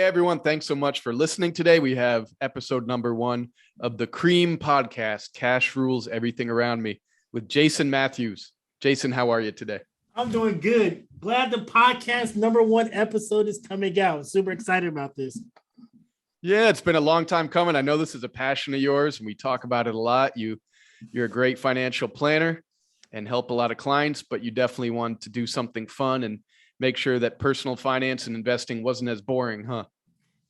everyone. Thanks so much for listening today. We have episode number 1 of the Cream podcast, Cash Rules Everything Around Me, with Jason Matthews. Jason, how are you today? I'm doing good. Glad the podcast number 1 episode is coming out. Super excited about this. Yeah, it's been a long time coming. I know this is a passion of yours and we talk about it a lot. You're a great financial planner and help a lot of clients, but you definitely want to do something fun and make sure that personal finance and investing wasn't as boring, huh?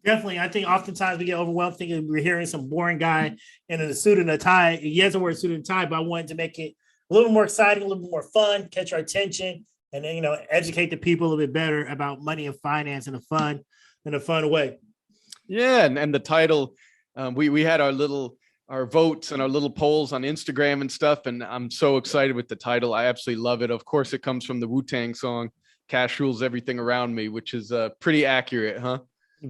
Definitely. I think oftentimes we get overwhelmed thinking we're hearing some boring guy in a suit and a tie. He has a word suit and tie, but I wanted to make it a little more exciting, a little bit more fun, catch our attention, and then, educate the people a little bit better about money and finance in a fun way. Yeah. And the title, we had our votes and our little polls on Instagram and stuff. And I'm so excited with the title. I absolutely love it. Of course, it comes from the Wu Tang song, Cash Rules Everything Around Me, which is pretty accurate, huh?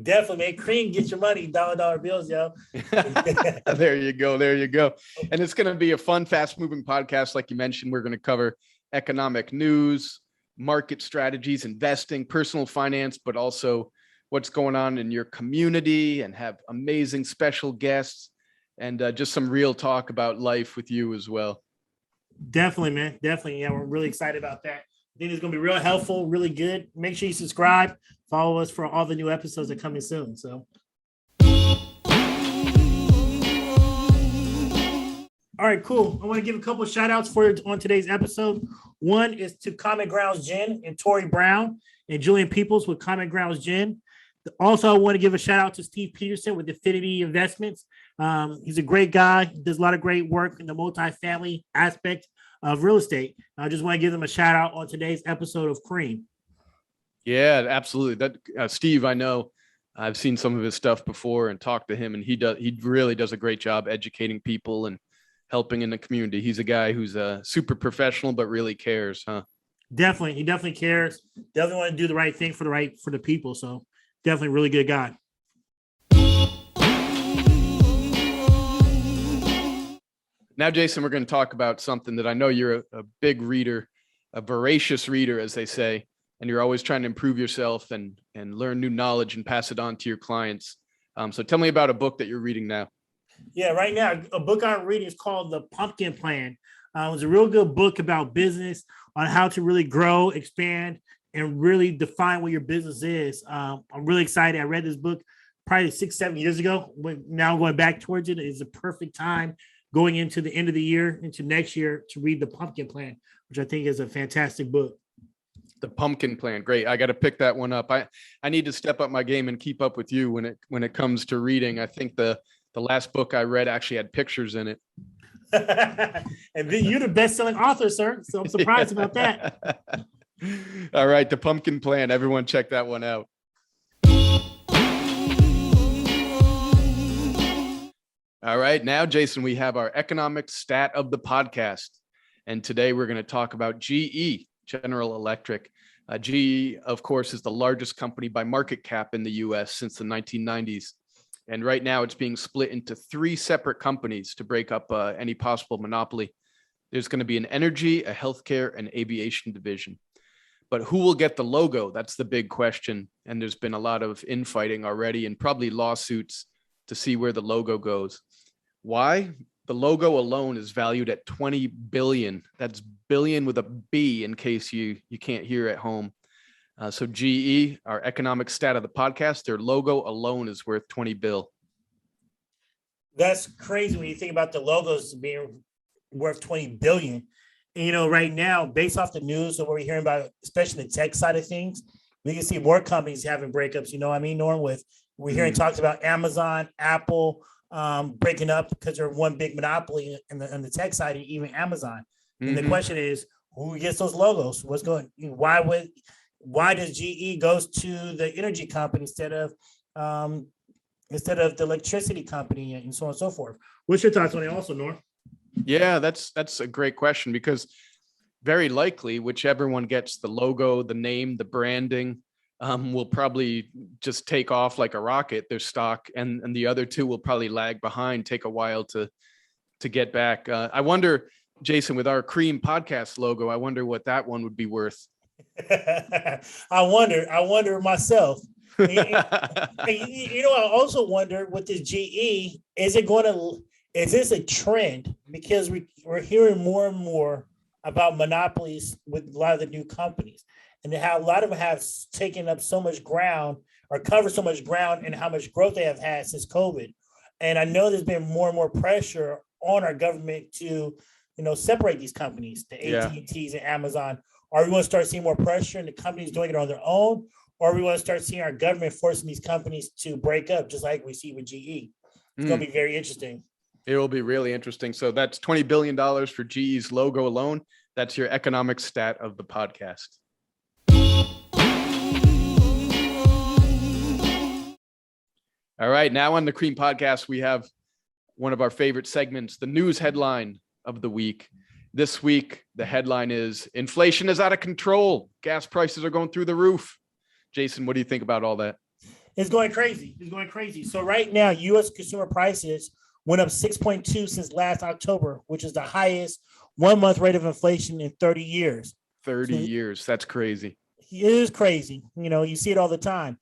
Definitely, man. Cream, get your money, dollar bills, yo. There you go. And it's going to be a fun, fast-moving podcast. Like you mentioned, we're going to cover economic news, market strategies, investing, personal finance, but also what's going on in your community, and have amazing special guests and just some real talk about life with you as well. Definitely, man. Definitely. Yeah, we're really excited about that. I think it's going to be real helpful, really good. Make sure you subscribe, follow us for all the new episodes that are coming soon. So, all right, cool. I want to give a couple of shout outs for on today's episode. One is to Common Grounds Gin and Tori Brown and Julian Peoples with Common Grounds Gin. Also, I want to give a shout out to Steve Peterson with Affinity Investments. He's a great guy, does a lot of great work in the multifamily aspect of real estate. I just want to give them a shout out on today's episode of Cream. Yeah, absolutely. That Steve, I know I've seen some of his stuff before and talked to him, and he really does a great job educating people and helping in the community. He's a guy who's super professional, but really cares, huh? Definitely. He definitely cares. Definitely want to do the right thing for the people. So definitely really good guy. Now, Jason, we're going to talk about something that I know you're a big reader, a voracious reader, as they say, and you're always trying to improve yourself and learn new knowledge and pass it on to your clients. So tell me about a book that you're reading now. Yeah, right now, a book I'm reading is called The Pumpkin Plan. It was a real good book about business, on how to really grow, expand, and really define what your business is. I'm really excited. I read this book probably 6-7 years ago. Now going back towards it is the perfect time going into the end of the year, into next year, to read The Pumpkin Plan, which I think is a fantastic book. The Pumpkin Plan. Great. I got to pick that one up. I need to step up my game and keep up with you when it comes to reading. I think the last book I read actually had pictures in it. And then you're the best-selling author, sir. So I'm surprised about that. All right. The Pumpkin Plan. Everyone check that one out. All right. Now, Jason, we have our economic stat of the podcast. And today we're going to talk about GE, General Electric. GE, of course, is the largest company by market cap in the U.S. since the 1990s. And right now it's being split into 3 separate companies to break up any possible monopoly. There's going to be an energy, a healthcare, and aviation division. But who will get the logo? That's the big question. And there's been a lot of infighting already and probably lawsuits to see where the logo goes. Why? The logo alone is valued at $20 billion. That's billion with a B in case you can't hear at home. So GE, our economic stat of the podcast, their logo alone is worth $20 billion. That's crazy when you think about the logos being worth $20 billion. And, right now, based off the news of what we're hearing about, especially the tech side of things, we can see more companies having breakups. You know what I mean, Norm? We're hearing talks about Amazon, Apple breaking up because they're one big monopoly in the tech side, and even Amazon. And the question is, who gets those logos? Why does GE goes to the energy company instead of the electricity company, and so on and so forth? What's your thoughts on it also, Norm? Yeah, that's a great question, because very likely whichever one gets the logo, the name, the branding, will probably just take off like a rocket, their stock, and the other two will probably lag behind, take a while to get back. I wonder, Jason, with our Cream podcast logo, I wonder what that one would be worth. I wonder myself. I also wonder with this GE, is this a trend? Because we're hearing more and more about monopolies with a lot of the new companies and how a lot of them have taken up so much ground or covered so much ground and how much growth they have had since COVID. And I know there's been more and more pressure on our government to, separate these companies, the AT&Ts and Amazon. Are we going to start seeing more pressure and the companies doing it on their own? Or we want to start seeing our government forcing these companies to break up, just like we see with GE. It's going to be very interesting. It will be really interesting. So that's $20 billion for GE's logo alone. That's your economic stat of the podcast. All right. Now on the Cream Podcast, we have one of our favorite segments, the news headline of the week. This week, the headline is inflation is out of control. Gas prices are going through the roof. Jason, what do you think about all that? It's going crazy. So right now, U.S. consumer prices went up 6.2 since last October, which is the highest 1 month rate of inflation in 30 years. 30 years. That's crazy. It is crazy. You see it all the time.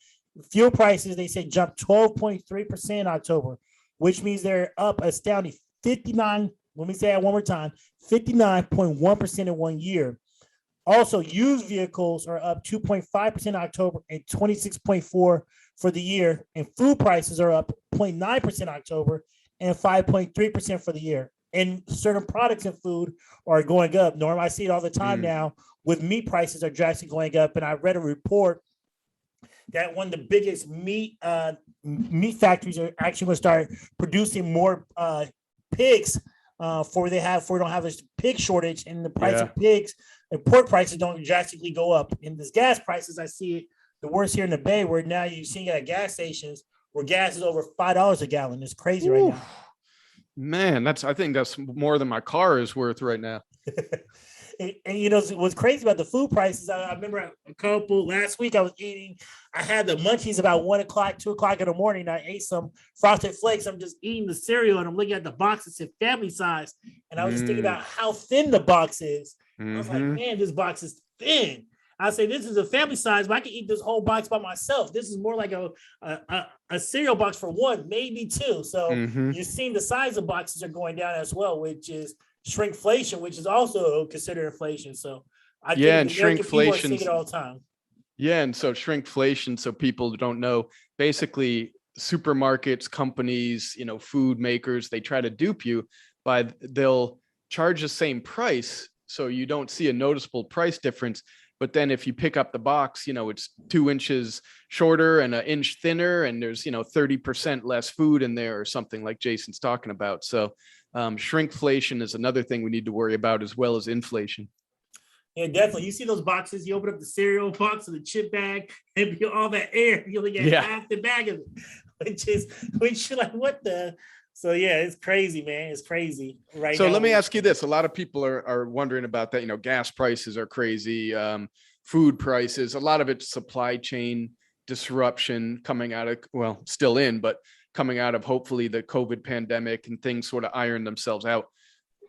Fuel prices, they say, jumped 12.3% in October, which means they're up astounding 59. Let me say that one more time, 59.1% in 1 year. Also, used vehicles are up 2.5% in October and 26.4% for the year. And food prices are up 0.9% in October and 5.3% for the year. And certain products in food are going up. Norm, I see it all the time now with meat prices are drastically going up. And I read a report that one of the biggest meat factories are actually going to start producing more pigs before we don't have this pig shortage, and the price of pigs and pork prices don't drastically go up. And this gas prices, I see it the worst here in the Bay, where now you're seeing at gas stations where gas is over $5 a gallon. It's crazy right now. Man, I think that's more than my car is worth right now. And what's crazy about the food prices, I remember last week I had the munchies about 1 o'clock, 2 o'clock in the morning. I ate some Frosted Flakes. I'm just eating the cereal and I'm looking at the box. It said family size. And I was just thinking about how thin the box is. I was like, man, this box is thin. I say, this is a family size, but I can eat this whole box by myself. This is more like a cereal box for one, maybe two. So you're seeing the size of boxes are going down as well, which is shrinkflation, which is also considered inflation. So I think and shrinkflation it all the time. Yeah, and so shrinkflation, so people don't know, basically supermarkets, companies, food makers, they try to dupe you they'll charge the same price, so you don't see a noticeable price difference. But then if you pick up the box, it's 2 inches shorter and 1 inch thinner, and there's 30% less food in there or something like Jason's talking about. So shrinkflation is another thing we need to worry about, as well as inflation. Yeah, definitely. You see those boxes, you open up the cereal box or the chip bag, and all that air, you only get half the bag of it, which you're like, what the? So yeah, it's crazy, man. It's crazy right now. So let me ask you this. A lot of people are wondering about that. Gas prices are crazy. Food prices, a lot of it's supply chain disruption coming out of, still in, but coming out of hopefully the COVID pandemic, and things sort of iron themselves out.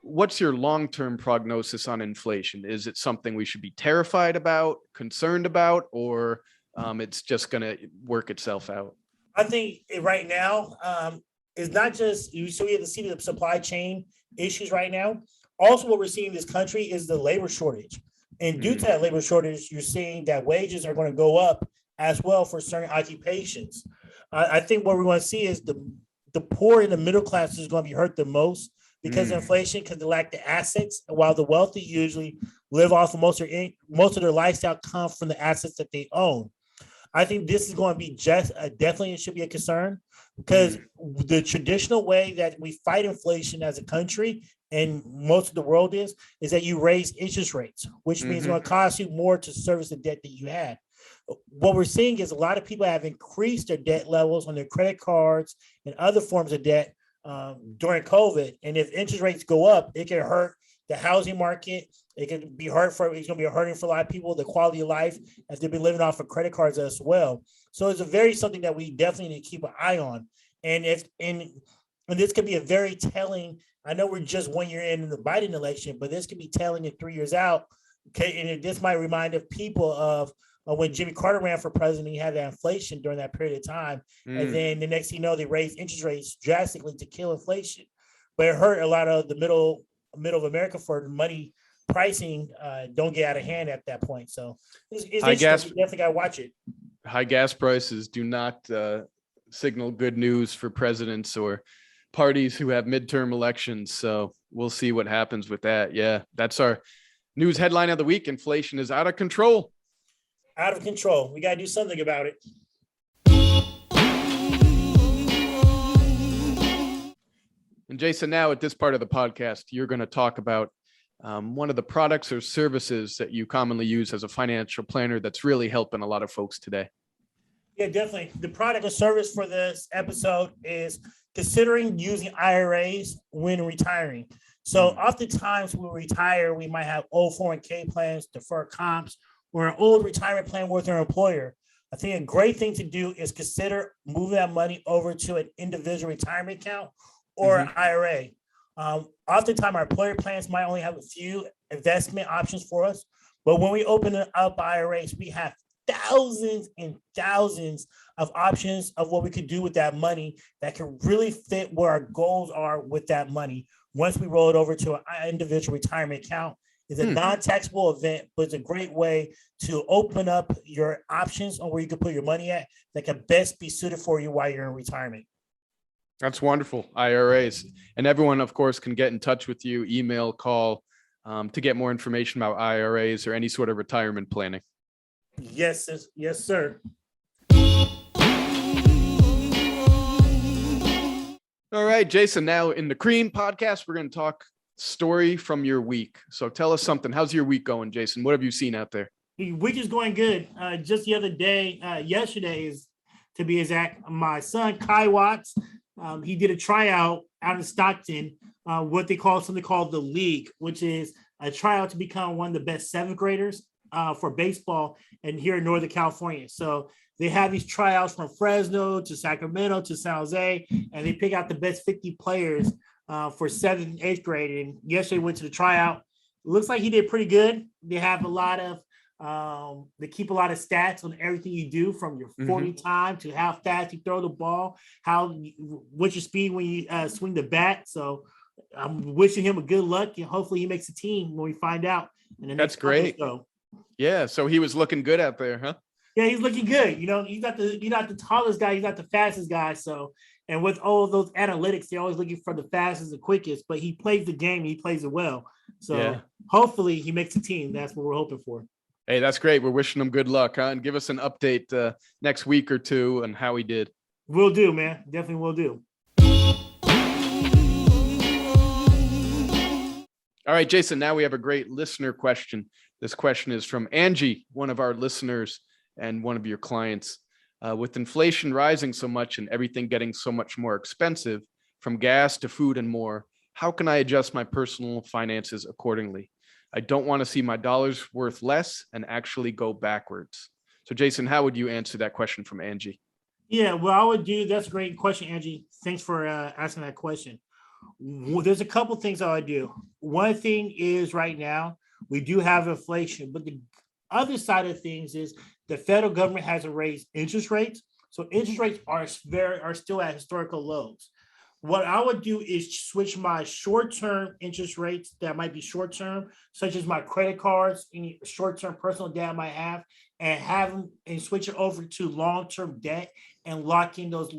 What's your long-term prognosis on inflation? Is it something we should be terrified about, concerned about, or it's just going to work itself out? I think right now, it's not just so we have to see the supply chain issues right now. Also, what we're seeing in this country is the labor shortage. And due to that labor shortage, you're seeing that wages are going to go up as well for certain occupations. I think what we're going to see is the poor and the middle class is going to be hurt the most because of inflation, because they lack the assets, while the wealthy usually live off of most of their lifestyle comes from the assets that they own. I think this is going to be definitely it should be a concern, because the traditional way that we fight inflation as a country, and most of the world is that you raise interest rates, which means it's going to cost you more to service the debt that you had. What we're seeing is a lot of people have increased their debt levels on their credit cards and other forms of debt during COVID. And if interest rates go up, it can hurt the housing market. It's going to be hurting for a lot of people, the quality of life, as they've been living off of credit cards as well. So it's something that we definitely need to keep an eye on. And this could be a very telling. I know we're just 1 year in the Biden election, but this could be telling in 3 years out. Okay, and this might remind of people of when Jimmy Carter ran for president, he had that inflation during that period of time. And then the next thing you know, they raised interest rates drastically to kill inflation. But it hurt a lot of the middle of America for the money pricing don't get out of hand at that point. So it's interesting. You definitely got to watch it. High gas prices do not signal good news for presidents or parties who have midterm elections. So we'll see what happens with that. Yeah, that's our news headline of the week. Inflation is out of control. Out of control. We got to do something about it. And Jason, now at this part of the podcast, you're going to talk about one of the products or services that you commonly use as a financial planner that's really helping a lot of folks today. Yeah, definitely. The product or service for this episode is considering using IRAs when retiring. So oftentimes when we retire, we might have old 401k plans, deferred comps, or an old retirement plan with our employer. I think a great thing to do is consider moving that money over to an individual retirement account or IRA. Oftentimes our employer plans might only have a few investment options for us, but when we open up IRAs, we have thousands and thousands of options of what we could do with that money that can really fit where our goals are with that money. Once we roll it over to an individual retirement account, it's a non-taxable event, but it's a great way to open up your options on where you can put your money at that can best be suited for you while you're in retirement. That's wonderful. IRAs. And everyone, of course, can get in touch with you, email, call, to get more information about IRAs or any sort of retirement planning. Yes, sir. All right, Jason, now in the Cream podcast, we're going to talk story from your week. So tell us something. How's your week going, Jason? What have you seen out there? The week is going good. Just the other day, yesterday is to be exact, my son, Kai Watts, he did a tryout out in Stockton, something called the League, which is a tryout to become one of the best seventh graders for baseball and here in Northern California. So they have these tryouts from Fresno to Sacramento to San Jose, and they pick out the best 50 players for 7th and 8th grade. And yesterday went to the tryout. It looks like he did pretty good. They have a lot of, they keep a lot of stats on everything you do, from your 40 time to how fast you throw the ball, what's your speed when you swing the bat. So I'm wishing him a good luck, and hopefully he makes a team when we find out. That's great. Yeah, so he was looking good out there, huh? Yeah, he's looking good. He's not the tallest guy, he's not the fastest guy. So, and with all of those analytics, they're always looking for the fastest and quickest, but he plays the game, he plays it well. So hopefully he makes a team. That's what we're hoping for. Hey, that's great. We're wishing him good luck, huh? And give us an update next week or two on how he did. Will do, man. Definitely will do. All right, Jason, now we have a great listener question. This question is from Angie, one of our listeners and one of your clients. With inflation rising so much and everything getting so much more expensive, from gas to food and more, how can I adjust my personal finances accordingly? I don't want to see my dollars worth less and actually go backwards. So, Jason, how would you answer that question from Angie? Yeah, well, I would do. That's a great question, Angie. Thanks for asking that question. Well, there's a couple things I would do. One thing is right now we do have inflation, but the other side of things is the federal government hasn't raised interest rates, so interest rates are still at historical lows. What I would do is switch my short-term interest rates that might be short-term, such as my credit cards, any short-term personal debt I might have, and switch it over to long-term debt and lock in those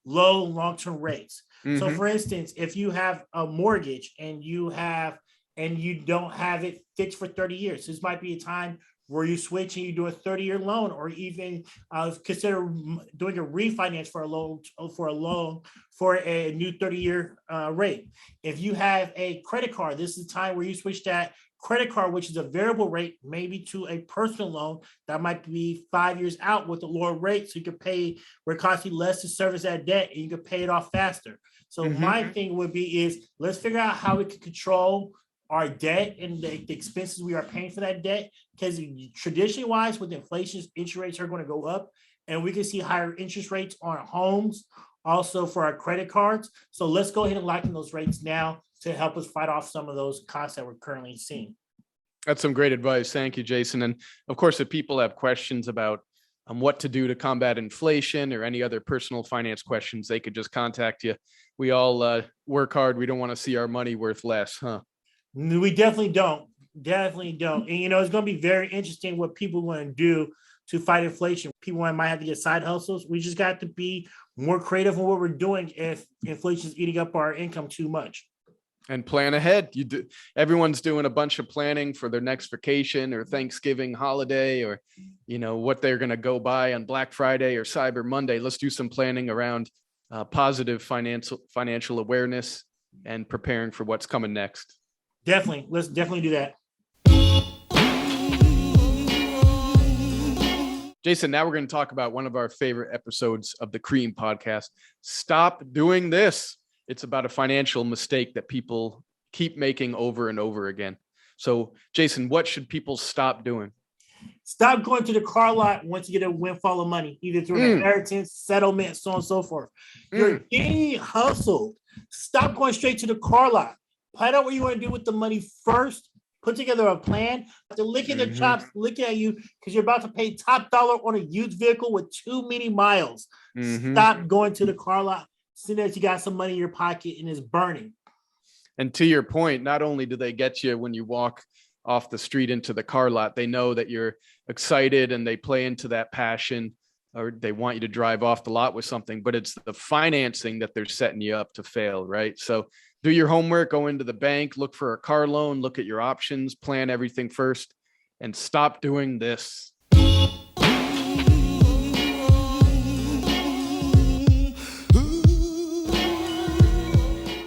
low long-term rates. So for instance, if you have a mortgage and you don't have it fixed for 30 years, this might be a time where you switch and you do a 30-year loan, or even consider doing a refinance for a loan for a new 30-year rate. If you have a credit card, this is the time where you switch that credit card, which is a variable rate, maybe to a personal loan that might be 5 years out with a lower rate, so you can pay where it costs you less to service that debt and you can pay it off faster. So my thing would be is let's figure out how we can control our debt and the expenses we are paying for that debt, because traditionally wise with inflation, interest rates are going to go up, and we can see higher interest rates on homes, also for our credit cards. So let's go ahead and lock in those rates now to help us fight off some of those costs that we're currently seeing. That's some great advice. Thank you, Jason. And of course, if people have questions about what to do to combat inflation or any other personal finance questions, they could just contact you. We all work hard. We don't want to see our money worth less, huh? We definitely don't. Definitely don't. And, it's going to be very interesting what people want to do to fight inflation. People might have to get side hustles. We just got to be more creative in what we're doing if inflation is eating up our income too much. And plan ahead. Everyone's doing a bunch of planning for their next vacation or Thanksgiving holiday, or, what they're going to go buy on Black Friday or Cyber Monday. Let's do some planning around positive financial awareness and preparing for what's coming next. Definitely. Let's definitely do that. Jason, now we're going to talk about one of our favorite episodes of the Cream podcast. Stop doing this. It's about a financial mistake that people keep making over and over again. So, Jason, what should people stop doing? Stop going to the car lot once you get a windfall of money, either through an inheritance, settlement, so on and so forth. You're getting hustled. Stop going straight to the car lot. Plan out what you want to do with the money first. Put together a plan. They're licking their chops, looking at you because you're about to pay top dollar on a used vehicle with too many miles. Stop going to the car lot. See that you got some money in your pocket and it's burning. And to your point, not only do they get you when you walk off the street into the car lot, they know that you're excited and they play into that passion, or they want you to drive off the lot with something, but it's the financing that they're setting you up to fail, right? So do your homework, go into the bank, look for a car loan, look at your options, plan everything first, and stop doing this.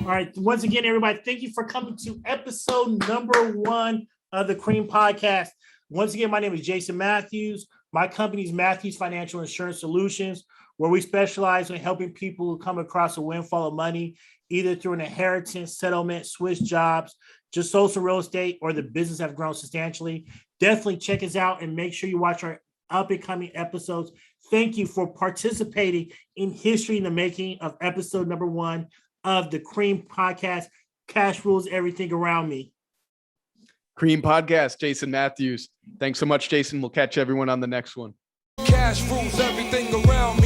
All right. Once again, everybody, thank you for coming to episode number 1 of the Cream Podcast. Once again, my name is Jason Matthews. My company is Matthews Financial Insurance Solutions, where we specialize in helping people who come across a windfall of money, either through an inheritance, settlement, switch jobs, just sold some real estate, or the business have grown substantially. Definitely check us out and make sure you watch our up and coming episodes. Thank you for participating in history in the making of episode number 1 of the Cream Podcast. Cash rules everything around me. Cream Podcast, Jason Matthews. Thanks so much, Jason. We'll catch everyone on the next one. Cash rules everything around me.